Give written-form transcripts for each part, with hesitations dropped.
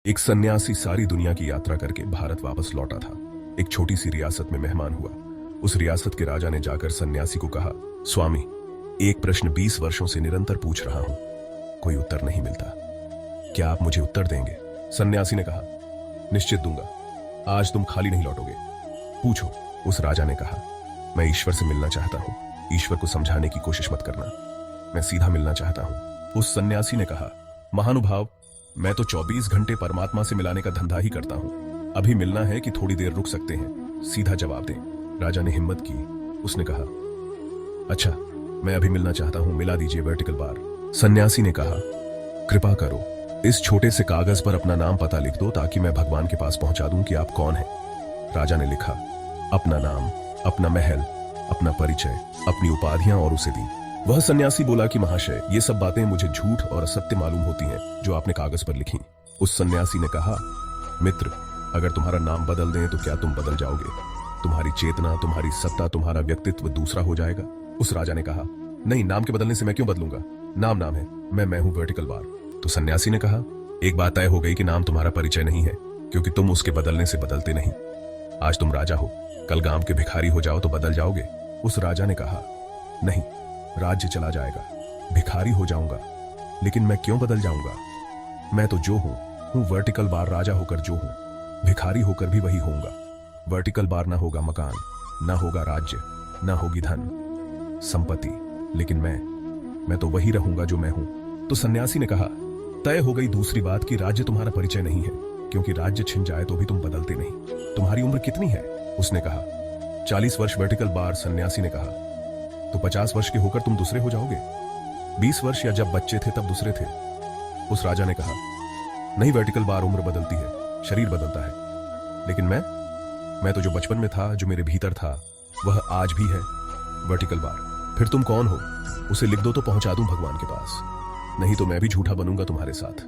एक सन्यासी सारी दुनिया की यात्रा करके भारत वापस लौटा था। एक छोटी सी रियासत में मेहमान हुआ। उस रियासत के राजा ने जाकर सन्यासी को कहा, स्वामी, एक प्रश्न 20 वर्षों से निरंतर पूछ रहा हूं, कोई उत्तर नहीं मिलता, क्या आप मुझे उत्तर देंगे? सन्यासी ने कहा, निश्चित दूंगा, आज तुम खाली नहीं लौटोगे, पूछो। उस राजा ने कहा, मैं ईश्वर से मिलना चाहता हूं, ईश्वर को समझाने की कोशिश मत करना, मैं सीधा मिलना चाहता हूं। उस सन्यासी ने कहा, महानुभाव, मैं तो 24 घंटे परमात्मा से मिलाने का धंधा ही करता हूं, अभी मिलना है कि थोड़ी देर रुक सकते हैं, सीधा जवाब दें। राजा ने हिम्मत की, उसने कहा, अच्छा, मैं अभी मिलना चाहता हूं, मिला दीजिए वर्टिकल बार। सन्यासी ने कहा, कृपा करो, इस छोटे से कागज पर अपना नाम पता लिख दो ताकि मैं भगवान के पास पहुंचा दूं कि आप कौन हैं। राजा ने लिखा, अपना नाम, अपना महल, अपना परिचय, अपनी उपाधियां और उसे दी। वह सन्यासी बोला कि महाशय, ये सब बातें मुझे झूठ और असत्य मालूम होती हैं जो आपने कागज पर लिखी। उस सन्यासी ने कहा, मित्र, अगर तुम्हारा नाम बदल दें तो क्या तुम बदल जाओगे? तुम्हारी चेतना, तुम्हारी सत्ता, तुम्हारा व्यक्तित्व दूसरा हो जाएगा। उस राजा ने कहा, नहीं, नाम के बदलने से मैं क्यों बदलूंगा, नाम नाम है, मैं हूं वर्टिकल बार। तो सन्यासी ने कहा, एक बात तय हो गई कि नाम तुम्हारा परिचय नहीं है, क्योंकि तुम उसके बदलने से बदलते नहीं। आज तुम राजा हो, कल गांव के भिखारी हो जाओ तो बदल जाओगे। उस राजा ने कहा, नहीं, राज्य चला जाएगा, भिखारी हो जाऊंगा, लेकिन मैं क्यों बदल जाऊंगा? मैं तो जो हूं वर्टिकल बार, राजा होकर जो हूं, भिखारी होकर भी वही होऊंगा। वर्टिकल बार ना होगा मकान, ना होगा राज्य, ना होगी धन संपत्ति, लेकिन मैं तो वही रहूंगा जो मैं हूं। तो सन्यासी ने कहा, तय हो गई दूसरी बात कि राज्य तुम्हारा परिचय नहीं है, क्योंकि राज्य छिन जाए तो भी तुम बदलते नहीं। तुम्हारी उम्र कितनी है? उसने कहा, 40 वर्ष वर्टिकल बार। सन्यासी ने कहा, तो 50 वर्ष के होकर तुम दूसरे हो जाओगे? 20 वर्ष, या जब बच्चे थे तब दूसरे थे। उस राजा ने कहा, नहीं वर्टिकल बार, उम्र बदलती है, शरीर बदलता है, लेकिन मैं तो जो बचपन में था, जो मेरे भीतर था, वह आज भी है वर्टिकल बार। फिर तुम कौन हो, उसे लिख दो तो पहुंचा दूं भगवान के पास, नहीं तो मैं भी झूठा बनूंगा तुम्हारे साथ।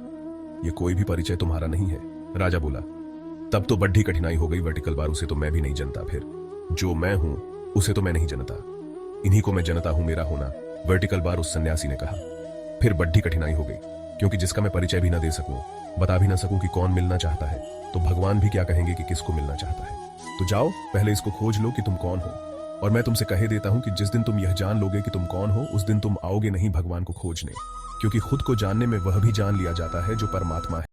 ये कोई भी परिचय तुम्हारा नहीं है। राजा बोला, तब तो बड़ी कठिनाई हो गई वर्टिकल बार, उसे तो मैं भी नहीं जानता, फिर जो मैं हूं उसे तो मैं नहीं जानता, इन्हीं को मैं जनता हूं, मेरा होना। वर्टिकल बार, उस सन्यासी ने कहा, फिर बड़ी कठिनाई हो गई, क्योंकि जिसका मैं परिचय भी ना दे सकूं, बता भी ना सकूं कि कौन मिलना चाहता है, तो भगवान भी क्या कहेंगे कि किसको मिलना चाहता है। तो जाओ, पहले इसको खोज लो कि तुम कौन हो, और मैं तुमसे कहे देता हूं कि जिस दिन तुम यह जान लोगे कि तुम कौन हो, उस दिन तुम आओगे नहीं भगवान को खोजने, क्योंकि खुद को जानने में वह भी जान लिया जाता है जो परमात्मा है।